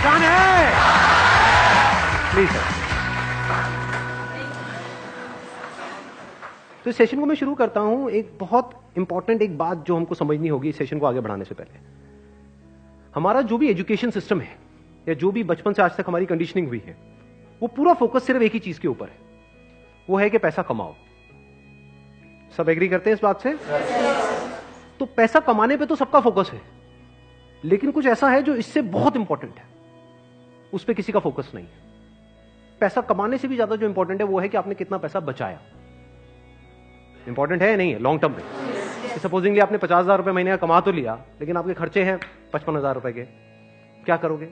पहचान है? Please sir. तो इस सेशन को मैं शुरू करता हूं। एक बहुत इंपॉर्टेंट एक बात जो हमको समझनी होगी इस सेशन को आगे बढ़ाने से पहले। हमारा जो भी एजुकेशन सिस्टम है या जो भी बचपन से आज तक हमारी कंडीशनिंग हुई है, वो पूरा फोकस सिर्फ एक ही चीज के ऊपर है, वो है कि पैसा कमाओ। सब एग्री करते हैं इस बात से? तो पैसा कमाने पे तो सबका फोकस है, लेकिन कुछ ऐसा है जो इससे बहुत इंपॉर्टेंट है, उस पर किसी का फोकस नहीं है। पैसा कमाने से भी ज्यादा जो इंपॉर्टेंट है वो है कि आपने कितना पैसा बचाया। इंपॉर्टेंट है या नहीं है लॉन्ग टर्म में? सपोजिंगली आपने 50,000 रुपए महीने का कमा तो लिया, लेकिन आपके खर्चे हैं 55,000 रुपए के, क्या करोगे?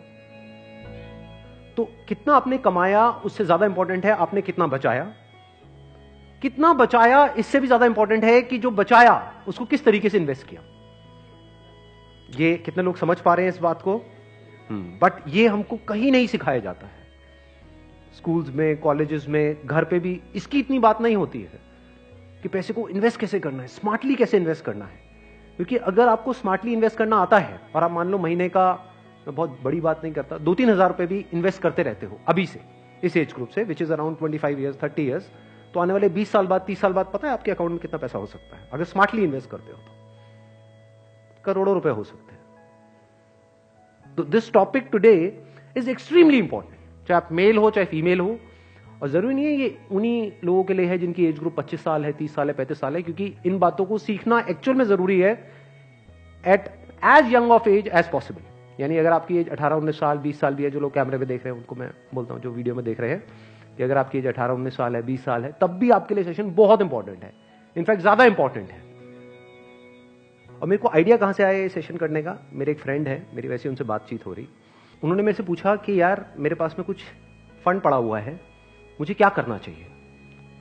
तो कितना आपने कमाया उससे ज्यादा इंपॉर्टेंट है आपने कितना बचाया। कितना बचाया इससे भी ज्यादा इंपॉर्टेंट है कि जो बचाया उसको किस तरीके से इन्वेस्ट किया। ये कितने लोग समझ पा रहे हैं इस बात को? बट ये हमको कहीं नहीं सिखाया जाता है। स्कूल्स में, कॉलेजेस में, घर पे भी इसकी इतनी बात नहीं होती है कि पैसे को इन्वेस्ट कैसे करना है, स्मार्टली कैसे इन्वेस्ट करना है। क्योंकि अगर आपको स्मार्टली इन्वेस्ट करना आता है और आप मान लो महीने का, मैं बहुत बड़ी बात नहीं करता, 2-3 हजार रुपए भी इन्वेस्ट करते रहते हो अभी से, इस एज ग्रुप से, which is around 25 years, 30 years, तो आने वाले 20 साल बाद, 30 साल बाद पता है आपके अकाउंट में कितना पैसा हो सकता है? अगर स्मार्टली इन्वेस्ट करते हो तो करोड़ों रुपए हो सकते हैं। तो this topic today is extremely important, चाहे आप मेल हो चाहे फीमेल हो। और जरूरी नहीं है ये उन्हीं लोगों के लिए है जिनकी एज ग्रुप 25 साल है, 30 साल है, 35 साल है, क्योंकि इन बातों को सीखना एक्चुअल में जरूरी है at age young of age as possible. यानी अगर आपकी एज 18-19 साल, 20 साल भी है, जो लोग कैमरे पे देख रहे हैं उनको मैं बोलता हूं, जो वीडियो में देख रहे हैं, कि अगर आपकी एज 18-19 साल है, 20 साल है, तब भी आपके लिए सेशन बहुत इंपॉर्टेंट है, इनफैक्ट ज्यादा इंपॉर्टेंट है। और मेरे को आइडिया कहां से आया ये सेशन करने का? मेरे एक फ्रेंड है, मेरी वैसे उनसे बातचीत हो रही, उन्होंने मेरे से पूछा कि यार मेरे पास में कुछ फंड पड़ा हुआ है, मुझे क्या करना चाहिए,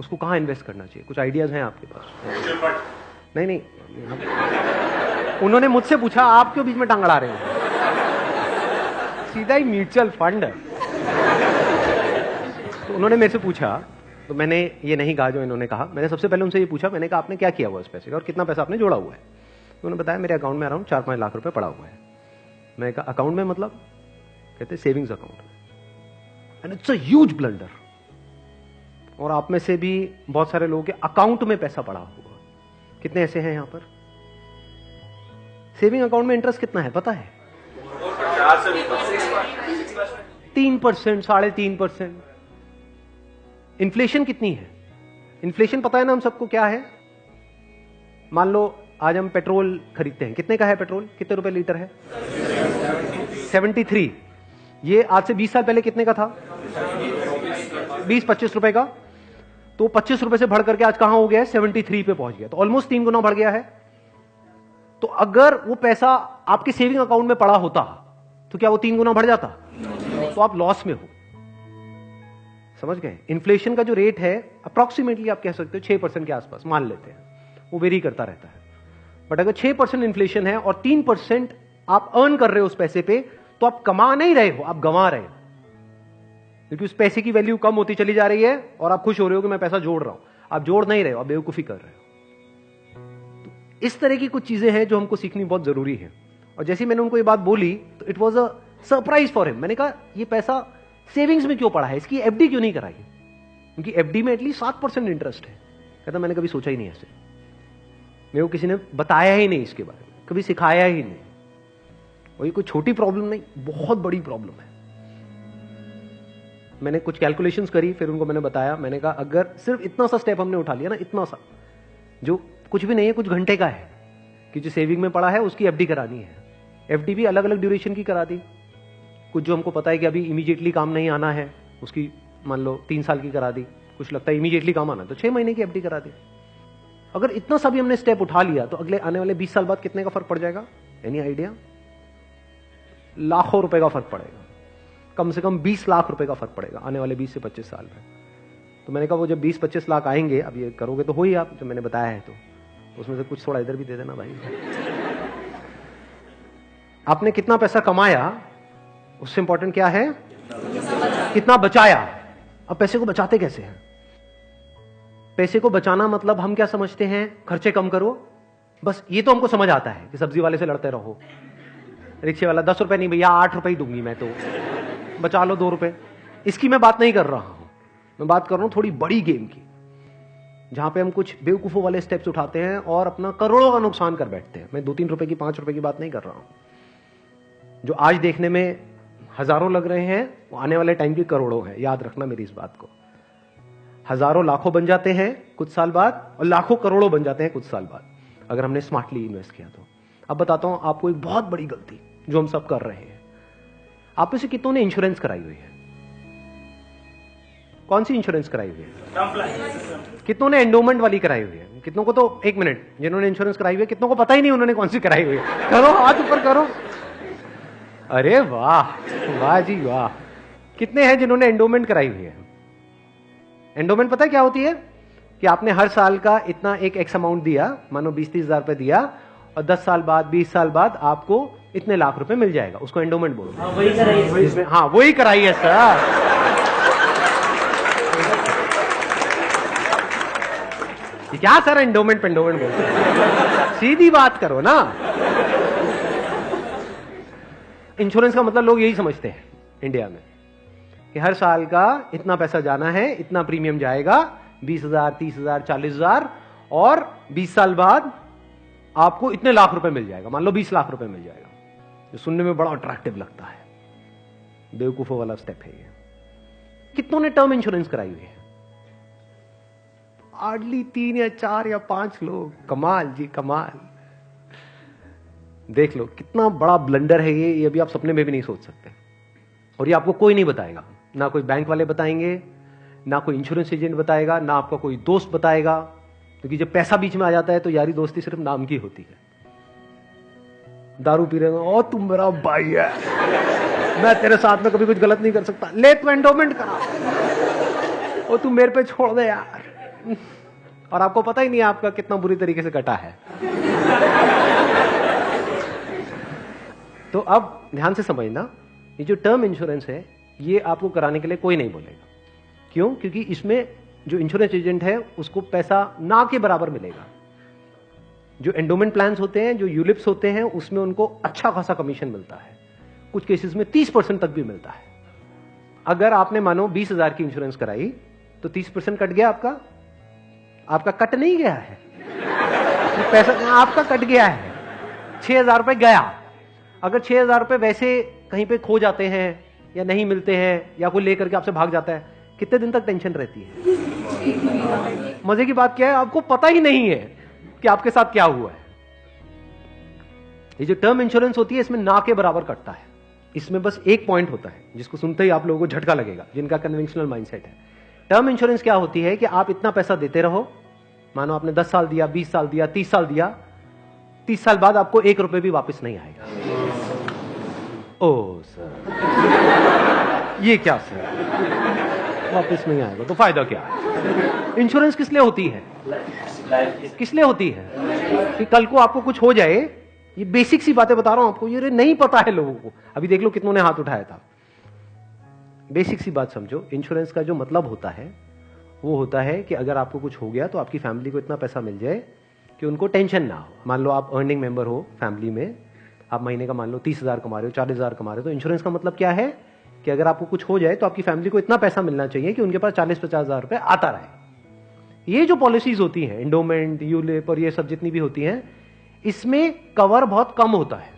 उसको कहां इन्वेस्ट करना चाहिए, कुछ आइडियाज हैं आपके पास? नहीं, उन्होंने मुझसे पूछा, आप क्यों बीच में टांग अड़ा रहे हो? सीधा ही म्यूचुअल फंड है। तो उन्होंने मेरे से पूछा, तो मैंने ये नहीं कहा जो इन्होंने कहा। मैंने सबसे पहले उनसे ये पूछा, मैंने कहा आपने क्या किया हुआ इस पैसे का और कितना पैसा आपने जोड़ा हुआ है? तो उन्होंने बताया मेरे अकाउंट में अराउंड 4-5 लाख रुपए पड़ा हुआ है। मैंने कहा अकाउंट में मतलब? कहते savings account. And it's a huge blunder. और आप में से भी बहुत सारे लोगों के अकाउंट में पैसा पड़ा होगा। कितने ऐसे हैं यहां पर? सेविंग अकाउंट में इंटरेस्ट कितना है पता है? 3%, 3.5%। इन्फ्लेशन कितनी है? इन्फ्लेशन पता है ना हम सबको क्या है? मान लो आज हम पेट्रोल खरीदते हैं, कितने का है पेट्रोल? कितने रुपए लीटर है? 73। ये आज से 20 साल पहले कितने का था? 20-25 रुपए का। तो 25 रुपए से बढ़ करके आज कहां हो गया है? 73 पे पहुंच गया। तो ऑलमोस्ट 3 गुना बढ़ गया है। तो अगर वो पैसा आपके सेविंग अकाउंट में पड़ा होता तो क्या वो 3 गुना बढ़ जाता? तो आप लॉस में हो। समझ गए? इन्फ्लेशन का जो रेट है अप्रोक्सीमेटली आप कह सकते हो 6% के आसपास मान लेते हैं, वो वेरी करता रहता है। बट अगर 6% इन्फ्लेशन है और 3% आप अर्न कर रहे हो उस पैसे पे, तो आप कमा नहीं रहे हो, आप गंवा रहे हो। क्योंकि उस पैसे की वैल्यू कम होती चली जा रही है और आप खुश हो रहे हो कि मैं पैसा जोड़ रहा हूं। आप जोड़ नहीं रहे हो, आप बेवकूफी कर रहे हो। तो इस तरह की कुछ चीजें हैं जो हमको सीखनी बहुत जरूरी है। और जैसे मैंने उनको ये बात बोली तो it was a surprise for him. मैंने कहा ये पैसा सेविंग्स में क्यों पड़ा है, इसकी एफडी क्यों नहीं कराई? क्योंकि एफडी में एटलीस्ट 7% इंटरेस्ट है। कहता मैंने कभी सोचा ही नहीं ऐसे, मेरे को किसी ने बताया ही नहीं इसके बारे में, कभी सिखाया ही नहीं। और ये कोई छोटी प्रॉब्लम नहीं, बहुत बड़ी प्रॉब्लम है। मैंने कुछ कैलकुलेशंस करी, फिर उनको मैंने बताया। मैंने कहा अगर सिर्फ इतना सा स्टेप हमने उठा लिया ना, इतना सा जो कुछ भी नहीं है, कुछ घंटे का है, कि जो सेविंग में पड़ा है उसकी एफडी करानी है। एफडी भी अलग अलग ड्यूरेशन की करा दी। कुछ जो हमको पता है कि अभी इमीडिएटली काम नहीं आना है, उसकी मान लो 3 साल की करा दी। कुछ लगता है इमीडिएटली काम आना, तो 6 महीने की एफडी करा दी। अगर इतना सा भी हमने स्टेप उठा लिया तो अगले आने वाले 20 साल बाद कितने का फर्क पड़ जाएगा? Any idea? लाखों रुपए का फर्क पड़ेगा। कम से कम 20 लाख रुपए का फर्क पड़ेगा आने वाले 20 से 25 साल में। तो मैंने कहा वो जब 20-25 लाख आएंगे, अब ये करोगे तो हो ही आप, जो मैंने बताया है, तो उसमें से कुछ थोड़ा इधर भी दे देना भाई। आपने कितना पैसा कमाया उससे इंपॉर्टेंट क्या है? कितना बचाया। अब पैसे को बचाते कैसे हैं? पैसे को बचाना मतलब हम क्या समझते हैं? खर्चे कम करो, बस ये तो हमको समझ आता है कि सब्जी वाले से लड़ते रहो, रिक्शे वाला 10 रुपए नहीं भैया 8 रुपए ही दूंगी मैं तो, बचा लो 2 रुपए, इसकी मैं बात नहीं कर रहा हूं। मैं बात कर रहा हूं थोड़ी बड़ी गेम की, जहां पे हम कुछ बेवकूफों वाले स्टेप्स उठाते हैं और अपना करोड़ों का नुकसान कर बैठते हैं। मैं 2-3 रुपए की, 5 रुपए की बात नहीं कर रहा हूं। जो आज देखने में हजारों लग रहे हैं, वो आने वाले टाइम की करोड़ों है। याद रखना मेरी इस बात को। हजारों लाखों बन जाते हैं कुछ साल बाद, और लाखों करोड़ों बन जाते हैं कुछ साल बाद, अगर हमने स्मार्टली इन्वेस्ट किया तो। अब बताता हूं आपको एक बहुत बड़ी गलती जो हम सब कर रहे हैं। आप में से कितनों ने इंश्योरेंस कराई हुई है? कौन सी इंश्योरेंस कराई हुई है? कितनों ने एंडोमेंट वाली कराई हुई है? कितनों को तो, एक मिनट, जिन्होंने इंश्योरेंस कराई हुई है, कितनों को पता ही नहीं उन्होंने कौन सी कराई हुई है? करो, हाथ ऊपर करो। अरे वाह, वाह जी वाह। कितने हैं जिन्होंने एंडोमेंट कराई हुई है? एंडोमेंट पता है क्या होती है? कि आपने हर साल का इतना एक एक्स अमाउंट दिया, मानो 20-30 हजार रुपए दिया, और 10 साल बाद, 20 साल बाद आपको इतने लाख रुपए मिल जाएगा। उसको एंडोमेंट बोलते हैं। वही कराइए। इसमें हाँ, वही कराई है सर। क्या सर एंडोमेंट पेंडोमेंट बोलते हैं? सीधी बात करो ना। इंश्योरेंस का मतलब लोग यही समझते हैं इंडिया में कि हर साल का इतना पैसा जाना है, इतना प्रीमियम जाएगा, 20,000, 30,000, 40,000, और 20 साल बाद आपको इतने लाख रुपए मिल जाएगा। मान लो 20 लाख रुपए मिल जाएगा। जो सुनने में बड़ा अट्रैक्टिव लगता है, बेवकूफों वाला स्टेप है ये। कितनों ने टर्म इंश्योरेंस कराई हुई है? हार्डली 3 या 4 या 5 लोग। कमाल जी कमाल। देख लो कितना बड़ा ब्लंडर है ये अभी आप सपने में भी नहीं सोच सकते। और ये आपको कोई नहीं बताएगा, ना कोई बैंक वाले बताएंगे, ना कोई इंश्योरेंस एजेंट बताएगा, ना आपका कोई दोस्त बताएगा, क्योंकि जब पैसा बीच में आ जाता है तो यारी दोस्ती सिर्फ नाम की होती है। दारू पी रहे हो, ओ तुम मेरा भाई है, मैं तेरे साथ में कभी कुछ गलत नहीं कर सकता, ले तू एंडोमेंट करा, ओ तू मेरे पे छोड़ दे यार। और आपको पता ही नहीं आपका कितना बुरी तरीके से कटा है। तो अब ध्यान से समझना, ये जो टर्म इंश्योरेंस है ये आपको कराने के लिए कोई नहीं बोलेगा। क्यों? क्योंकि इसमें जो इंश्योरेंस एजेंट है उसको पैसा ना के बराबर मिलेगा। जो एंडोमेंट प्लान्स होते हैं, जो यूलिप्स होते हैं, उसमें उनको अच्छा खासा कमीशन मिलता है। कुछ केसेस में 30% तक भी मिलता है। अगर आपने मानो 20,000 की इंश्योरेंस कराई तो 30% कट गया आपका। आपका कट नहीं गया है, पैसा आपका कट गया है। 6,000 रुपए गया। अगर 6,000 रुपए वैसे कहीं पे खो जाते हैं या नहीं मिलते हैं या कोई लेकर के आपसे भाग जाता है, कितने दिन तक टेंशन रहती है? मजे की बात क्या है, आपको पता ही नहीं है कि आपके साथ क्या हुआ है। ये जो टर्म इंश्योरेंस होती है इसमें ना के बराबर कटता है। इसमें बस एक पॉइंट होता है जिसको सुनते ही आप लोगों को झटका लगेगा, जिनका कन्वेंशनल माइंडसेट है। टर्म इंश्योरेंस क्या होती है कि आप इतना पैसा देते रहो, मानो आपने 10 साल दिया, 20 साल दिया, 30 साल दिया, 30 साल बाद आपको 1 रुपए भी वापस नहीं आएगा। ओ सर, ये क्या सर, वापस नहीं आएगा तो फायदा क्या? इंश्योरेंस किस लिए होती है? किस लिए होती है? कि कल को आपको कुछ हो जाए। ये बेसिक सी बातें बता रहा हूं आपको, ये नहीं पता है लोगों को। अभी देख लो कितनों ने हाथ उठाया था। बेसिक सी बात समझो, इंश्योरेंस का जो मतलब होता है वो होता है कि अगर आपको कुछ हो गया तो आपकी फैमिली को इतना पैसा मिल जाए कि उनको टेंशन ना हो। मान लो आप अर्निंग मेंबर हो फैमिली में, आप महीने का मान लो 30,000 कमा रहे हो, 40,000 कमा रहे हो, तो इंश्योरेंस का मतलब क्या है कि अगर आपको कुछ हो जाए तो आपकी फैमिली को इतना पैसा मिलना चाहिए कि उनके पास 40-50 हजार रुपए आता रहे। ये जो पॉलिसीज होती हैं, एंडोमेंट, यूलिप और ये सब जितनी भी होती हैं, इसमें कवर बहुत कम होता है।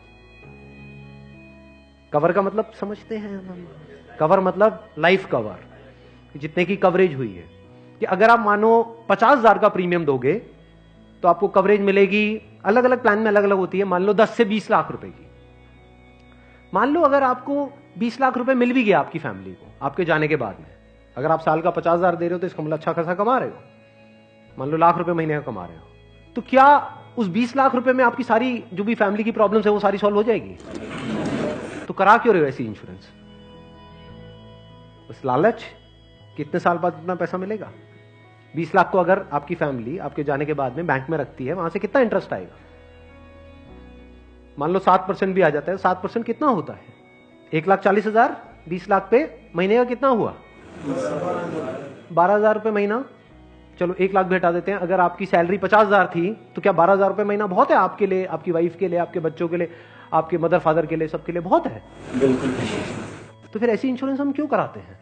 कवर का मतलब समझते हैं हम? कवर मतलब लाइफ कवर, जितने की कवरेज हुई है। कि अगर आप मानो 50,000 का प्रीमियम दोगे तो आपको कवरेज मिलेगी, अलग अलग प्लान में अलग अलग होती है, मान लो 10 से 20 लाख रुपए की। मान लो अगर आपको 20 लाख रुपए मिल भी गया आपकी फैमिली को आपके जाने के बाद में, अगर आप साल का 50,000 दे रहे हो तो इसका मतलब अच्छा खासा कमा रहे हो, मान लो लाख रुपए महीने का कमा रहे हो, तो क्या उस 20 लाख रुपए में आपकी सारी जो भी फैमिली की प्रॉब्लम्स है वो सारी सॉल्व हो जाएगी? तो करा क्यों रहे हो ऐसी इंश्योरेंस? बस लालच, कितने साल बाद इतना पैसा मिलेगा? 20 लाख को अगर आपकी फैमिली आपके जाने के बाद में बैंक में रखती है, वहां से कितना इंटरेस्ट आएगा? मान लो 7% भी आ जाता है, 7% कितना होता है? 1,40,000, 20 लाख पे महीने का कितना हुआ? 12,000 रुपए महीना। चलो 1 लाख भी हटा देते हैं। अगर आपकी सैलरी 50,000 थी तो क्या 12,000 रुपए महीना बहुत है आपके लिए, आपकी वाइफ के लिए, आपके बच्चों के लिए, आपके मदर फादर के लिए, सबके लिए बहुत है? बिल्कुल। तो फिर ऐसी इंश्योरेंस हम क्यों कराते हैं?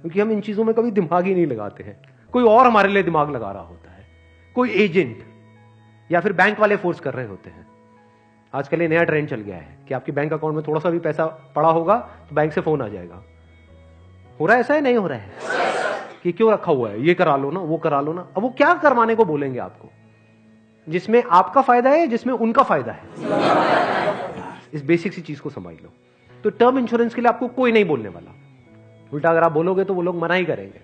क्योंकि हम इन चीजों में कभी दिमाग ही नहीं लगाते हैं। कोई और हमारे लिए दिमाग लगा रहा होता है, कोई एजेंट या फिर बैंक वाले फोर्स कर रहे होते हैं। आजकल ये नया ट्रेंड चल गया है कि आपके बैंक अकाउंट में थोड़ा सा भी पैसा पड़ा होगा तो बैंक से फोन आ जाएगा। हो रहा है ऐसा है? नहीं हो रहा है कि क्यों रखा हुआ है, ये करा लो ना, वो करा लो ना। अब वो क्या करवाने को बोलेंगे आपको, जिसमें आपका फायदा है, जिसमें उनका फायदा है। इस बेसिक सी चीज को समझ लो। तो टर्म इंश्योरेंस के लिए आपको कोई नहीं बोलने वाला। उल्टा अगर आप बोलोगे तो वो लोग मना ही करेंगे,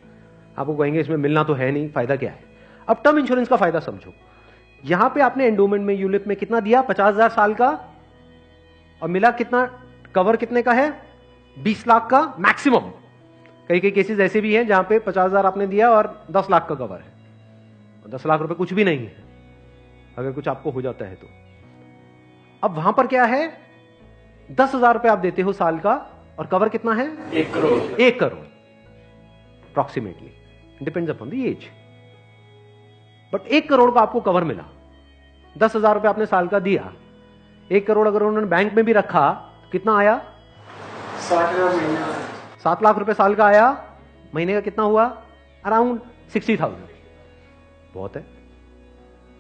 आपको कहेंगे इसमें मिलना तो है नहीं, फायदा क्या है। अब टर्म इंश्योरेंस का फायदा समझो। यहां पे आपने एंडोमेंट में, यूलिप में कितना दिया? 50,000 साल का, और मिला कितना? कवर कितने का है? 20 लाख का मैक्सिमम। कई कई केसेस ऐसे भी हैं जहां पे 50,000 आपने दिया और 10 लाख का कवर है, और 10 लाख रुपए कुछ भी नहीं है अगर कुछ आपको हो जाता है तो। अब वहां पर क्या है? 10,000 रुपए आप देते हो साल का, और कवर कितना है? 1 crore. 1 crore approximately, depends upon the age. But 1 crore का आपको कवर मिला। 10,000 रुपए आपने साल का दिया, 1 करोड़ अगर उन्होंने बैंक में भी रखा तो कितना आया? 7 लाख रुपए साल का आया। महीने का कितना हुआ? अराउंड 60,000। बहुत है।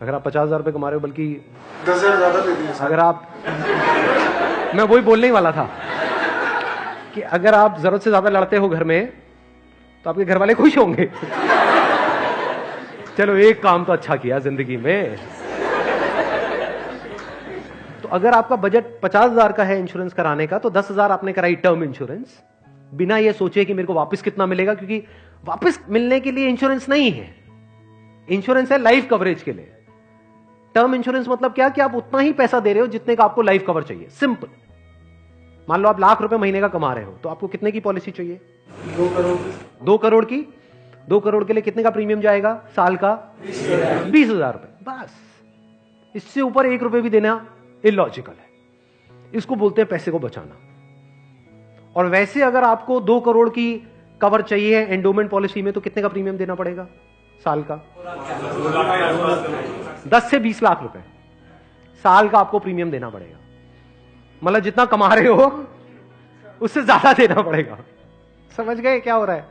अगर आप 50,000 रुपए कमा रहे हो, बल्कि 10,000 ज्यादा दे दिए। अगर आप मैं वही बोलने ही वाला था कि अगर आप जरूरत से ज्यादा लड़ते हो घर में तो आपके घर वाले खुश होंगे। चलो एक काम तो अच्छा किया जिंदगी में। तो अगर आपका बजट 50,000 का है इंश्योरेंस कराने का, तो 10,000 आपने कराई टर्म इंश्योरेंस, बिना ये सोचे कि मेरे को वापस कितना मिलेगा, क्योंकि वापस मिलने के लिए इंश्योरेंस नहीं है। इंश्योरेंस है लाइफ कवरेज के लिए। टर्म इंश्योरेंस मतलब क्या? कि आप उतना ही पैसा दे रहे हो जितने का आपको लाइफ कवर चाहिए। सिंपल। मान लो आप लाख रुपए महीने का कमा रहे हो, तो आपको कितने की पॉलिसी चाहिए? 2 करोड़। 2 करोड़ की। 2 करोड़ के लिए कितने का प्रीमियम जाएगा साल का? 20,000 रुपए। बस, इससे ऊपर 1 रुपए भी देना इलॉजिकल है। इसको बोलते हैं पैसे को बचाना। और वैसे अगर आपको 2 करोड़ की कवर चाहिए एंडोमेंट पॉलिसी में, तो कितने का प्रीमियम देना पड़ेगा साल का? 10 से 20 लाख रुपए साल का आपको प्रीमियम देना पड़ेगा। मतलब जितना कमा रहे हो उससे ज्यादा देना पड़ेगा। समझ गए क्या हो रहा है?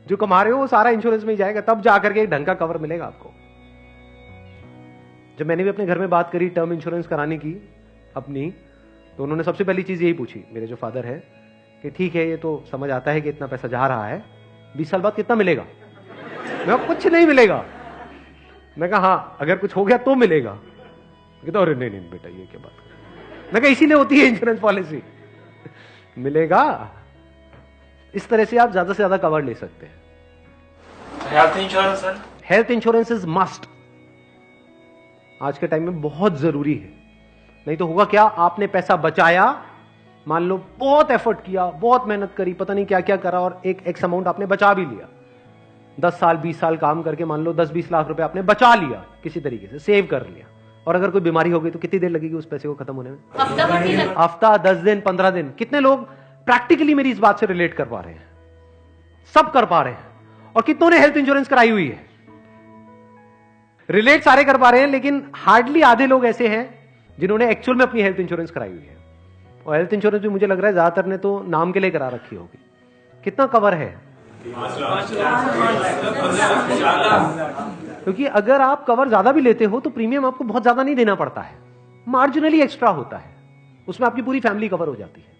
जो कमा रहे हो वो सारा इंश्योरेंस में ही जाएगा, तब जाकर के एक ढंग का कवर मिलेगा आपको। जब मैंने भी अपने घर में बात करी टर्म इंश्योरेंस कराने की अपनी, तो उन्होंने सबसे पहली चीज यही पूछी, मेरे जो फादर है, कि ठीक है ये तो समझ आता है कि इतना पैसा जा रहा है, 20 साल बाद कितना मिलेगा? मैं कुछ नहीं मिलेगा। मैं कहा हाँ अगर कुछ हो गया तो मिलेगा। कहता अरे नहीं नहीं बेटा ये क्या बात कर। मैं कहा इसीलिए होती है इंश्योरेंस पॉलिसी, मिलेगा। इस तरह से आप ज्यादा से ज्यादा कवर ले सकते हैं। Health insurance sir? Health insurance is must. आज के टाइम में बहुत जरूरी है। नहीं तो होगा क्या? आपने पैसा बचाया, मान लो बहुत एफर्ट किया, बहुत मेहनत करी, पता नहीं क्या क्या करा, और एक एक्स अमाउंट आपने बचा भी लिया। 10 साल 20 साल काम करके मान लो 10-20 लाख रुपए आपने बचा लिया, किसी तरीके से सेव कर लिया, और अगर कोई बीमारी हो गई तो कितनी देर लगेगी उस पैसे को खत्म होने में? हफ्ता, 10 दिन, 15 दिन। कितने लोग प्रैक्टिकली मेरी इस बात से रिलेट कर पा रहे हैं? सब कर पा रहे हैं। और कितनों ने हेल्थ इंश्योरेंस कराई हुई है? रिलेट सारे कर पा रहे हैं, लेकिन हार्डली आधे लोग ऐसे हैं जिन्होंने एक्चुअल में अपनी हेल्थ इंश्योरेंस कराई हुई है। और हेल्थ इंश्योरेंस भी मुझे लग रहा है ज्यादातर ने तो नाम के लिए करा रखी होगी। कितना कवर है? क्योंकि अगर आप कवर ज्यादा भी लेते हो तो प्रीमियम आपको बहुत ज्यादा नहीं देना पड़ता है, मार्जिनली एक्स्ट्रा होता है। उसमें आपकी पूरी फैमिली कवर हो जाती है।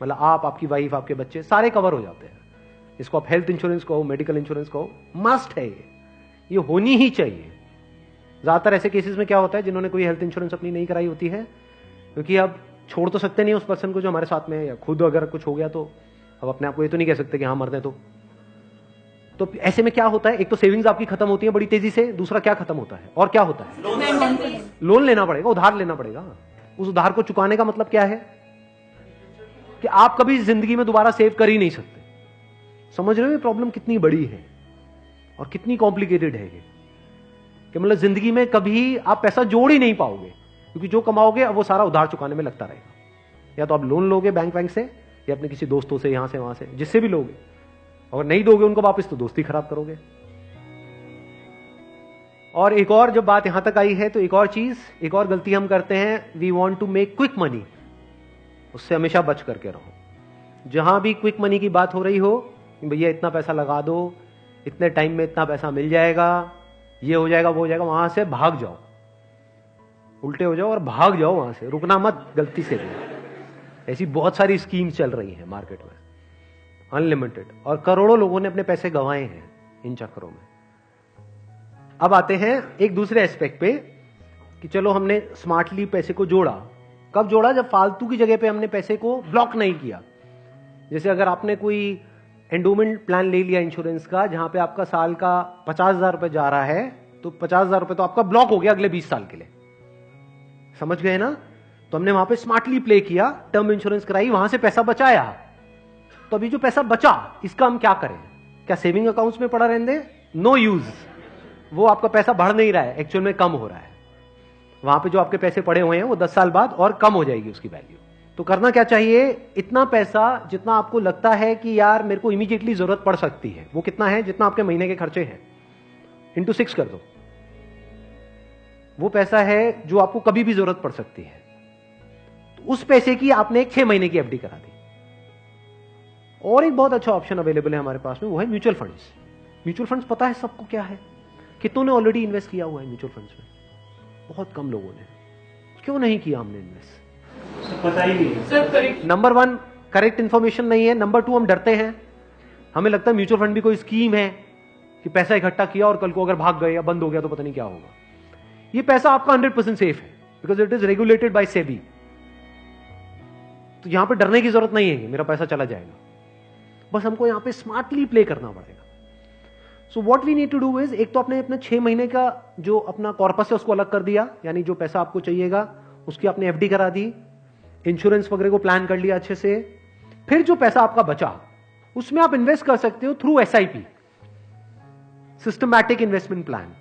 मतलब आप, आपकी वाइफ, आपके बच्चे सारे कवर हो जाते हैं। इसको आप हेल्थ इंश्योरेंस कहो, मेडिकल इंश्योरेंस कहो, मस्ट है ये होनी ही चाहिए। ज्यादातर ऐसे केसेस में क्या होता है, जिन्होंने कोई हेल्थ इंश्योरेंस अपनी नहीं कराई होती है, क्योंकि अब छोड़ तो सकते नहीं उस पर्सन को जो हमारे साथ में है, या खुद अगर कुछ हो गया तो अब अपने आप को ये तो नहीं कह सकते कि हाँ मर दें। तो ऐसे में क्या होता है, एक तो सेविंग्स आपकी खत्म होती है बड़ी तेजी से, दूसरा क्या खत्म होता है, और क्या होता है? लोन लेना पड़ेगा, उधार लेना पड़ेगा। उस उधार को चुकाने का मतलब क्या है? कि आप कभी जिंदगी में दोबारा सेव कर ही नहीं सकते। समझ रहे हो ये प्रॉब्लम कितनी बड़ी है और कितनी कॉम्प्लिकेटेड है ये? कि मतलब जिंदगी में कभी आप पैसा जोड़ ही नहीं पाओगे, क्योंकि जो कमाओगे अब वो सारा उधार चुकाने में लगता रहेगा। या तो आप लोन लोगे बैंक से, या अपने किसी दोस्तों से, यहां से वहां से, जिससे भी लोगे, और नहीं दोगे उनको वापस तो दोस्ती खराब करोगे। और एक और जब बात यहां तक आई है तो एक और चीज, एक और गलती हम करते हैं, we want to make quick money. उससे हमेशा बच करके रहो। जहां भी क्विक मनी की बात हो रही हो, भैया इतना पैसा लगा दो, इतने टाइम में इतना पैसा मिल जाएगा, ये हो जाएगा, वो हो जाएगा, वहां से भाग जाओ, उल्टे हो जाओ और भाग जाओ वहां से, रुकना मत गलती से भी। ऐसी बहुत सारी स्कीम्स चल रही हैं मार्केट में, अनलिमिटेड, और करोड़ों लोगों ने अपने पैसे गंवाए हैं इन चक्करों में। अब आते हैं एक दूसरे एस्पेक्ट पे कि चलो हमने स्मार्टली पैसे को जोड़ा। कब जोड़ा? जब फालतू की जगह पे हमने पैसे को ब्लॉक नहीं किया। जैसे अगर आपने कोई एंडोमेंट प्लान ले लिया इंश्योरेंस का, जहां पे आपका साल का 50,000 रुपए जा रहा है, तो 50,000 रुपए तो आपका ब्लॉक हो गया अगले 20 साल के लिए। समझ गए ना? तो हमने वहां पे स्मार्टली प्ले किया, टर्म इंश्योरेंस कराई, वहां से पैसा बचाया। तो अभी जो पैसा बचा, इसका हम क्या करें? क्या सेविंग अकाउंट्स में पड़ा रहने दें? No use. वो आपका पैसा बढ़ नहीं रहा है, एक्चुअल में कम हो रहा है। वहां पे जो आपके पैसे पड़े हुए हैं वो 10 साल बाद और कम हो जाएगी उसकी वैल्यू। तो करना क्या चाहिए? इतना पैसा जितना आपको लगता है कि यार मेरे को इमीडिएटली जरूरत पड़ सकती है, वो कितना है? जितना आपके महीने के खर्चे हैं, इंटू 6 कर दो। वो पैसा है जो आपको कभी भी जरूरत पड़ सकती है। तो उस पैसे की आपने एक 6 महीने की एफडी करा दी। और एक बहुत अच्छा ऑप्शन अवेलेबल है हमारे पास में, वो है म्यूचुअल फंड्स। म्यूचुअल फंड्स पता है सबको क्या है? कितनों ने ऑलरेडी इन्वेस्ट किया हुआ है म्यूचुअल फंड्स में? बहुत कम लोगों ने। क्यों नहीं किया हमने इन्वेस्ट? पता ही नहीं। नंबर 1, करेक्ट इंफॉर्मेशन नहीं है। नंबर 2, हम डरते हैं। हमें लगता है म्यूचुअल फंड भी कोई स्कीम है कि पैसा इकट्ठा किया और कल को अगर भाग गए या बंद हो गया तो पता नहीं क्या होगा। ये पैसा आपका 100% सेफ है, because it is regulated by SEBI. तो यहां पे डरने की जरूरत नहीं है कि मेरा पैसा चला जाएगा। बस हमको यहां पे स्मार्टली प्ले करना पड़ेगा। So what we need to do is, एक तो आपने अपने 6 महीने का जो अपना कॉर्पस है उसको अलग कर दिया, यानी जो पैसा आपको चाहिएगा उसकी आपने एफडी करा दी, इंश्योरेंस वगैरह को प्लान कर लिया अच्छे से। फिर जो पैसा आपका बचा उसमें आप इन्वेस्ट कर सकते हो through SIP, systematic investment plan.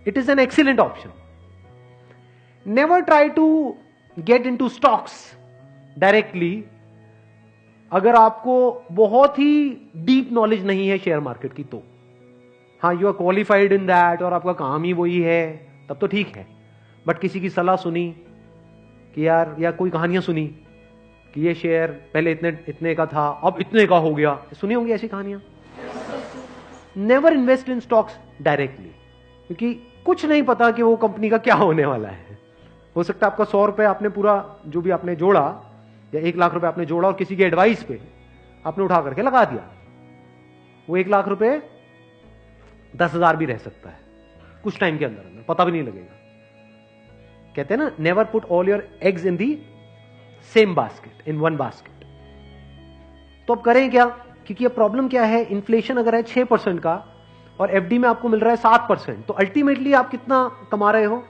It is an excellent option. Never try to get into stocks directly अगर आपको बहुत ही डीप नॉलेज नहीं है शेयर मार्केट की। तो हाँ, you are qualified in that और आपका काम ही वही है, तब तो ठीक है। बट किसी की सलाह सुनी कि यार, या कोई कहानियां सुनी कि ये शेयर पहले इतने का था अब इतने का हो गया, सुनी होंगी ऐसी कहानियां। Never invest in stocks directly, क्योंकि कुछ नहीं पता कि वो कंपनी का क्या होने वाला है। हो सकता है आपका 100 रुपए आपने पूरा जो भी आपने जोड़ा या 1 लाख रुपए आपने जोड़ा और किसी के एडवाइस पे आपने उठा करके लगा दिया, वो 1 लाख रुपए 10,000 भी रह सकता है कुछ टाइम के अंदर, पता भी नहीं लगेगा। कहते हैं ना, never put all your eggs in the same basket, in one basket. तो अब करें क्या? क्योंकि अब प्रॉब्लम क्या है, इन्फ्लेशन अगर है 6% का और एफडी में आपको मिल रहा है 7%, तो अल्टीमेटली आप कितना कमा रहे हो?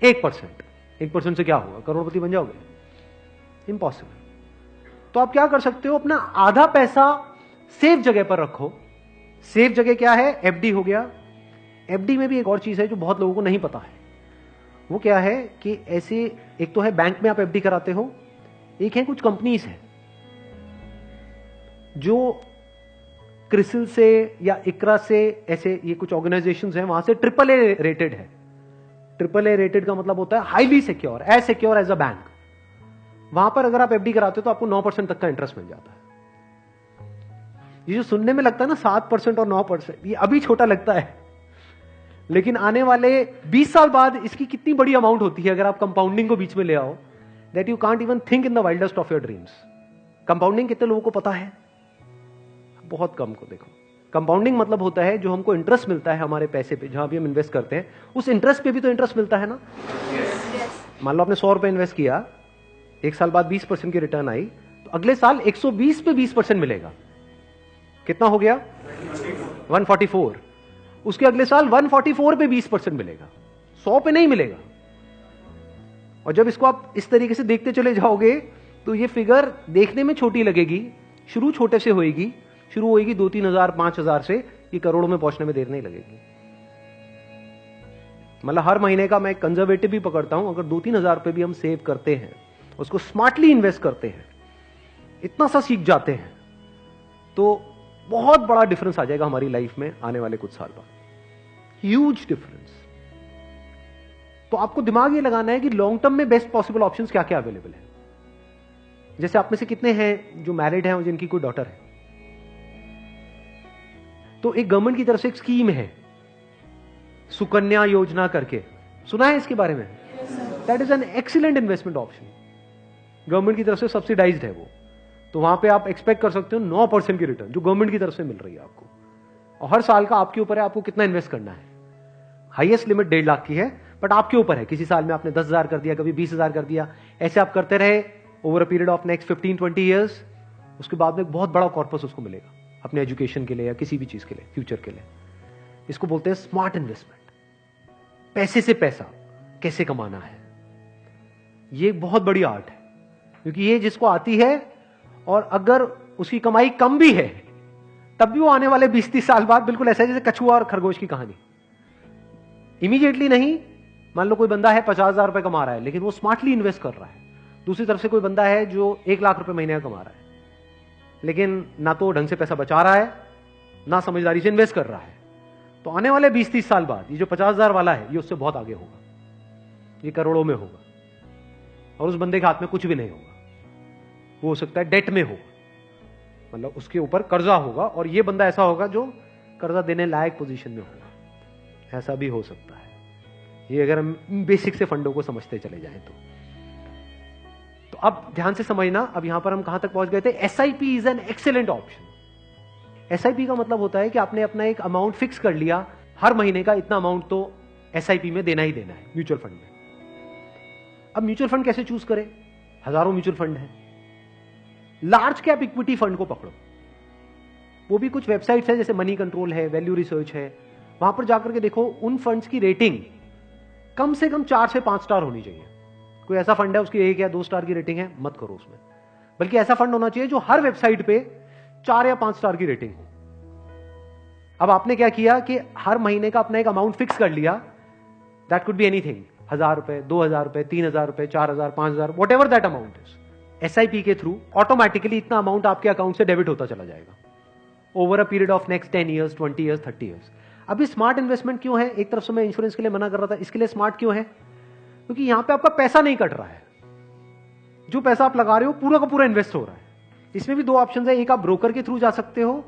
1%। 1% से क्या होगा? करोड़पति बन जाओगे? इम्पॉसिबल। तो आप क्या कर सकते हो, अपना आधा पैसा सेफ जगह पर रखो। सेफ जगह क्या है? एफडी हो गया। एफडी में भी एक और चीज है जो बहुत लोगों को नहीं पता है। वो क्या है कि ऐसे, एक तो है बैंक में आप एफडी कराते हो, एक है कुछ कंपनीज है जो क्रिसिल से या इकरा से, ऐसे ये कुछ ऑर्गेनाइजेशंस हैं, वहां से AAA रेटेड है। AAA रेटेड का मतलब होता है highly secure, as secure as a bank. वहां पर अगर आप एफडी कराते हो तो आपको 9% तक का इंटरेस्ट मिल जाता है। ये जो सुनने में लगता है ना 7% और 9%, ये अभी छोटा लगता है, लेकिन आने वाले 20 साल बाद इसकी कितनी बड़ी अमाउंट होती है अगर आप कंपाउंडिंग को बीच में ले आओ, that you can't even think in the wildest of your dreams. Compounding कितने लोगों को पता है? बहुत कम को। देखो, कंपाउंडिंग मतलब होता है जो हमको इंटरेस्ट मिलता है हमारे पैसे पे, जहां भी हम इन्वेस्ट करते हैं, उस इंटरेस्ट पे भी तो इंटरेस्ट मिलता है ना। मान लो आपने 100 रुपए इन्वेस्ट किया, 1 साल बाद 20% की रिटर्न आई, तो अगले साल 120 पे 20% मिलेगा। कितना हो गया? 144। उसके अगले साल 144 पे 20% मिलेगा, 100 पे नहीं मिलेगा। और जब इसको आप इस तरीके से देखते चले जाओगे तो ये फिगर देखने में छोटी लगेगी, शुरू छोटे से होएगी, शुरू होएगी 2-3 हजार 5 हजार से, ये करोड़ों में पहुंचने में देर नहीं लगेगी। मतलब हर महीने का मैं कंजर्वेटिव भी पकड़ता हूं, अगर 2-3 हजार रुपए भी हम सेव करते हैं, उसको स्मार्टली इन्वेस्ट करते हैं, इतना सा सीख जाते हैं, तो बहुत बड़ा डिफरेंस आ जाएगा हमारी लाइफ में आने वाले कुछ साल बाद। Huge difference. तो आपको दिमाग ये लगाना है कि लॉन्ग टर्म में बेस्ट पॉसिबल ऑप्शंस क्या क्या अवेलेबल है। जैसे आप में से कितने हैं जो मैरिड हैं और जिनकी कोई डॉटर है? तो एक गवर्नमेंट की तरफ से एक स्कीम है सुकन्या योजना करके, सुना है इसके बारे में? That is an excellent investment option, government की तरफ से सब्सिडाइज्ड है वो। तो वहां पे आप एक्सपेक्ट कर सकते हो 9% की रिटर्न जो गवर्नमेंट की तरफ से मिल रही है आपको, और हर साल का आपके ऊपर है आपको कितना इन्वेस्ट करना है। हाईएस्ट लिमिट 1.5 लाख की है, बट आपके ऊपर है। किसी साल में आपने 10,000 कर दिया, कभी 20,000 कर दिया, ऐसे आप करते रहे over a period of next 15-20 years. उसके बाद में एक बहुत बड़ा कॉर्पस उसको मिलेगा अपने एजुकेशन के लिए या किसी भी चीज के लिए, फ्यूचर के लिए। इसको बोलते हैं स्मार्ट इन्वेस्टमेंट। पैसे से पैसा कैसे कमाना है, ये एक बहुत बड़ी आर्ट है, क्योंकि ये जिसको आती है और अगर उसकी कमाई कम भी है तब भी वो आने वाले 20-30 साल बाद बिल्कुल ऐसा है जैसे कछुआ और खरगोश की कहानी। इमीडिएटली नहीं, मान लो कोई बंदा है 50,000 रुपए कमा रहा है लेकिन वो स्मार्टली इन्वेस्ट कर रहा है। दूसरी तरफ से कोई बंदा है जो 1 लाख रुपए महीने का कमा रहा है, लेकिन ना तो ढंग से पैसा बचा रहा है ना समझदारी से इन्वेस्ट कर रहा है। तो आने वाले 20-30 साल बाद ये जो 50,000 वाला है ये उससे बहुत आगे होगा, ये करोड़ों में होगा, और उस बंदे के हाथ में कुछ भी नहीं होगा। वो हो सकता है डेट में होगा, मतलब उसके ऊपर कर्जा होगा, और ये बंदा ऐसा होगा जो कर्जा देने लायक पोजीशन में होगा। ऐसा भी हो सकता है, ये अगर हम बेसिक से फंडों को समझते चले जाएं तो अब ध्यान से समझना। अब यहां पर हम कहां तक पहुंच गए थे? SIP is an excellent option. SIP का मतलब होता है कि आपने अपना एक अमाउंट फिक्स कर लिया, हर महीने का इतना अमाउंट तो एसआईपी में देना ही देना है म्यूचुअल फंड में। अब म्यूचुअल फंड कैसे चूज करें? हजारों म्यूचुअल फंड है। लार्ज कैप इक्विटी फंड को पकड़ो, वो भी कुछ वेबसाइट्स है जैसे मनी कंट्रोल है, वैल्यू रिसर्च है, वहां पर जाकर के देखो उन फंड्स की रेटिंग कम से कम 4 से 5 स्टार होनी चाहिए। कोई ऐसा फंड है उसकी 1 या 2 स्टार की रेटिंग है, मत करो उसमें। बल्कि ऐसा फंड होना चाहिए जो हर वेबसाइट पे 4 या 5 स्टार की रेटिंग हो। अब आपने क्या किया कि हर महीने का अपना एक अमाउंट फिक्स कर लिया, दैट कुड बी एनीथिंग, 1,000 रुपए, 2,000 रुपए, 3,000 रुपए, 4,000, 5,000, what ever that amount is. SIP के थ्रू ऑटोमेटिकली इतना अमाउंट आपके अकाउंट से डेबिट होता चला जाएगा over a period of next 10 years, 20 years, 30 years. अभी स्मार्ट इन्वेस्टमेंट क्यों है? एक तरफ से मैं इंश्योरेंस के लिए मना कर रहा था, इसके लिए स्मार्ट क्यों है? क्योंकि यहां पे आपका पैसा नहीं कट रहा है, जो पैसा आप लगा रहे हो पूरा का पूरा इन्वेस्ट हो रहा है। इसमें भी 2 ऑप्शन है, एक आप ब्रोकर के थ्रू जा सकते हो,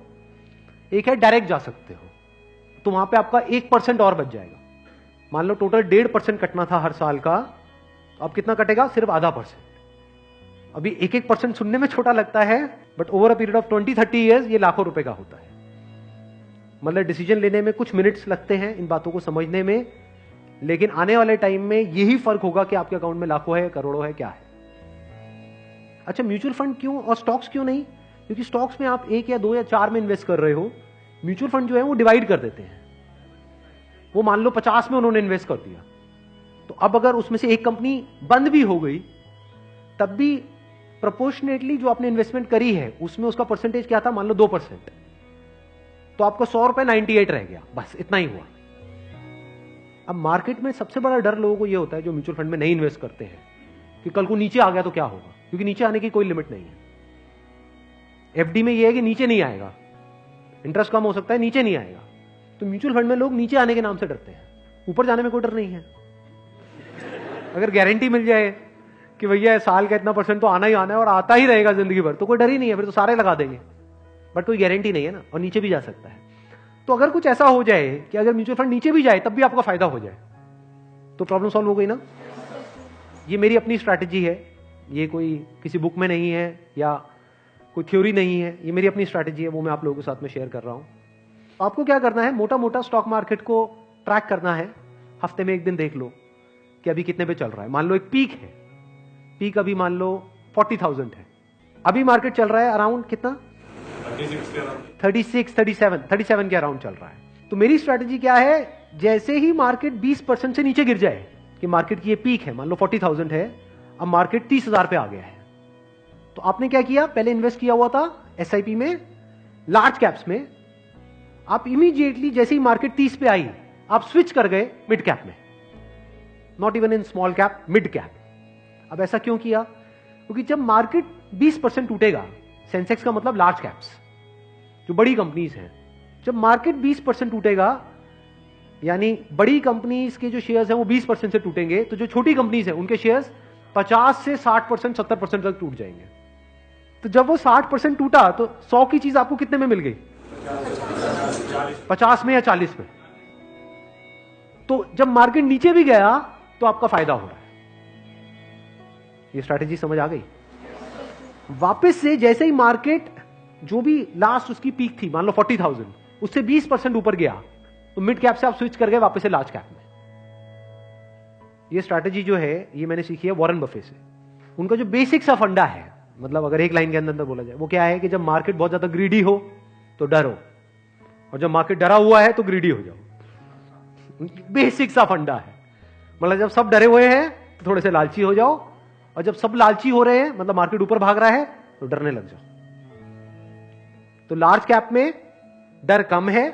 एक है डायरेक्ट जा सकते हो। तो वहां पे आपका 1% और बच जाएगा। मान लो टोटल 1.5% कटना था हर साल का, तो अब कितना कटेगा? सिर्फ आधा %। अभी 1-1% सुनने में छोटा लगता है, but over a period of 20-30 years ये लाखों रुपए का होता है। मतलब डिसीजन लेने में कुछ मिनट्स लगते हैं इन बातों को समझने में, लेकिन आने वाले टाइम में यही फर्क होगा कि आपके अकाउंट में लाखों है, करोड़ों है, क्या है। अच्छा, म्यूचुअल फंड क्यों और स्टॉक्स क्यों नहीं? क्योंकि स्टॉक्स में आप 1 या 2 या 4 में इन्वेस्ट कर रहे हो। म्यूचुअल फंड जो है वो डिवाइड कर देते हैं। वो मान लो 50 में उन्होंने इन्वेस्ट कर दिया, तो अब अगर उसमें से एक कंपनी बंद भी हो गई तब भी प्रोपोर्शनेटली जो आपने इन्वेस्टमेंट करी है उसमें उसका परसेंटेज क्या था? मान लो 2%, तो आपको 100 रुपए 98 रह गया, बस इतना ही हुआ। अब मार्केट में सबसे बड़ा डर लोगों को यह होता है जो म्यूचुअल फंड में नहीं इन्वेस्ट करते हैं कि कल को नीचे आ गया तो क्या होगा, क्योंकि नीचे आने की कोई लिमिट नहीं है। एफडी में यह है कि नीचे नहीं आएगा, इंटरेस्ट कम हो सकता है, नीचे नहीं आएगा। तो म्यूचुअल फंड में लोग नीचे आने के नाम से डरते हैं, ऊपर जाने में कोई डर नहीं है। अगर गारंटी मिल जाए कि भैया साल का इतना % तो आना ही आना है और आता ही रहेगा जिंदगी भर, तो कोई डर ही नहीं है, फिर तो सारे लगा देंगे। बट कोई गारंटी नहीं है ना, और नीचे भी जा सकता है। तो अगर कुछ ऐसा हो जाए कि अगर म्यूचुअल फंड नीचे भी जाए तब भी आपका फायदा हो जाए, तो प्रॉब्लम सॉल्व हो गई ना। ये मेरी अपनी स्ट्रैटेजी है, ये कोई किसी बुक में नहीं है या कोई थ्योरी नहीं है, ये मेरी अपनी स्ट्रैटेजी है, वो मैं आप लोगों के साथ में शेयर कर रहा हूं। आपको क्या करना है? मोटा मोटा स्टॉक मार्केट को ट्रैक करना है। हफ्ते में एक दिन देख लो कि अभी कितने पे चल रहा है। मान लो एक पीक है, पीक अभी मान लो 40,000 है, अभी मार्केट चल रहा है अराउंड कितना? 37 के अराउंड चल रहा है। तो मेरी स्ट्रैटेजी क्या है? जैसे ही मार्केट 20% से नीचे गिर जाए कि मार्केट की ये पीक है, मान लो 40,000 है, अब मार्केट 30,000 पे आ गया है, तो आपने क्या किया? पहले इन्वेस्ट किया हुआ था एसआईपी में, लार्ज कैप्स में, आप इमीडिएटली जैसे ही मार्केट 30 पे आई आप स्विच कर गए मिड कैप में, not even in small cap, mid cap. अब ऐसा क्यों किया? क्योंकि जब मार्केट 20% टूटेगा, सेंसेक्स का मतलब लार्ज कैप्स जो बड़ी कंपनीज हैं, जब मार्केट 20% टूटेगा यानी बड़ी कंपनीज के जो शेयर्स हैं वो 20% से टूटेंगे, तो जो छोटी कंपनीज हैं उनके शेयर्स 50 से 60%, 70% तक टूट जाएंगे। तो जब वो 60% टूटा तो 100 की चीज आपको कितने में मिल गई? 50 में या 40 में। तो जब मार्केट नीचे भी गया तो आपका फायदा हो रहा है। ये स्ट्रैटेजी समझ आ गई? वापस से जैसे ही मार्केट जो भी लास्ट उसकी पीक थी, मान लो 40,000, उससे 20% ऊपर गया तो मिड कैप से आप स्विच कर गए वापस से लार्ज कैप में। ये स्ट्रैटेजी जो है ये मैंने सीखी है वॉरेन बफे से। उनका जो बेसिक सा फंडा है, मतलब अगर एक लाइन के अंदर बोला जाए, वो क्या है कि जब मार्केट बहुत ज्यादा ग्रीडी हो तो डरो, और जब मार्केट डरा हुआ है तो ग्रीडी हो जाओ। बेसिक सा फंडा है। मतलब जब सब डरे हुए हैं तो थोड़े से लालची हो जाओ, और जब सब लालची हो रहे हैं, मतलब मार्केट ऊपर भाग रहा है, तो डरने लग जाओ। तो लार्ज कैप में डर कम है,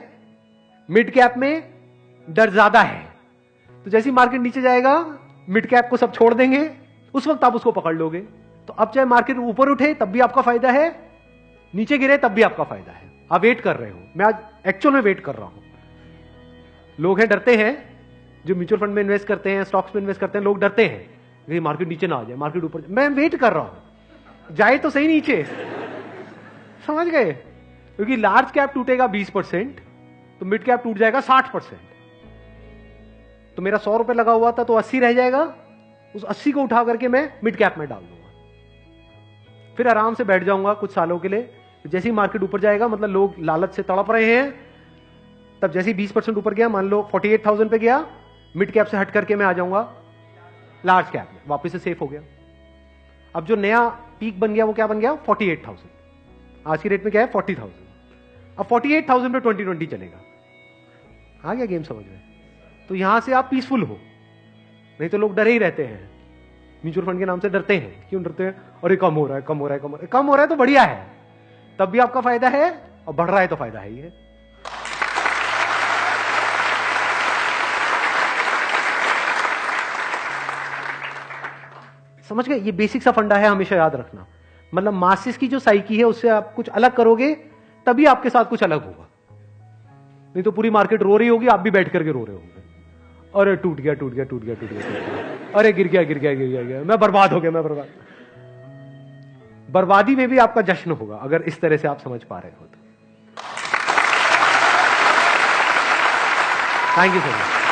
मिड कैप में डर ज्यादा है। तो जैसे ही मार्केट नीचे जाएगा मिड कैप को सब छोड़ देंगे, उस वक्त आप उसको पकड़ लोगे। तो अब चाहे मार्केट ऊपर उठे तब भी आपका फायदा है, नीचे गिरे तब भी आपका फायदा है। आप वेट कर रहे हो, मैं आज एक्चुअल में वेट कर रहा हूं। लोग हैं डरते हैं, जो म्यूचुअल फंड में इन्वेस्ट करते हैं, स्टॉक्स में इन्वेस्ट करते हैं, लोग डरते हैं कि मार्केट नीचे ना आ जाए, मार्केट ऊपर। मैं वेट कर रहा हूं, जाए तो सही नीचे। समझ गए? क्योंकि लार्ज कैप टूटेगा 20%, तो मिड कैप टूट जाएगा 60%। तो मेरा 100 रुपए लगा हुआ था तो 80 रह जाएगा, उस 80 को उठा करके मैं मिड कैप में डाल दूंगा, फिर आराम से बैठ जाऊंगा कुछ सालों के लिए। जैसे ही मार्केट ऊपर जाएगा, मतलब लोग लालच से तड़प रहे हैं, तब जैसे ही 20% ऊपर गया, मान लो 48,000 पे गया, मिड कैप से हट करके मैं आ जाऊंगा लार्ज कैप में, वापस से सेफ हो गया। अब जो नया पीक बन गया वो क्या बन गया? 48,000। आज की रेट में क्या है? 40,000। अब 48,000 पे 2020 चलेगा। आ गया गेम समझ में? तो यहां से आप पीसफुल हो, नहीं तो लोग डरे ही रहते हैं, म्यूचुअल फंड के नाम से डरते हैं। क्यों डरते हैं? अरे कम हो रहा है, कम हो रहा है, कम हो रहा है। कम हो रहा है तो बढ़िया है, तब भी आपका फायदा है, और बढ़ रहा है तो फायदा है ही है। समझ गए? ये बेसिक सा फंडा है, हमेशा याद रखना। मतलब मासिस की जो साइकी है उससे आप कुछ अलग करोगे तभी आपके साथ कुछ अलग होगा, नहीं तो पूरी मार्केट रो रही होगी, आप भी बैठ करके रो रहे होंगे। अरे टूट गया, टूट गया, टूट गया, टूट गया, अरे गिर गया, गिर गया, गिर गया, मैं बर्बाद हो गया, मैं बर्बाद। बर्बादी में भी आपका जश्न होगा अगर इस तरह से आप समझ पा रहे हो तो। Thank you so much.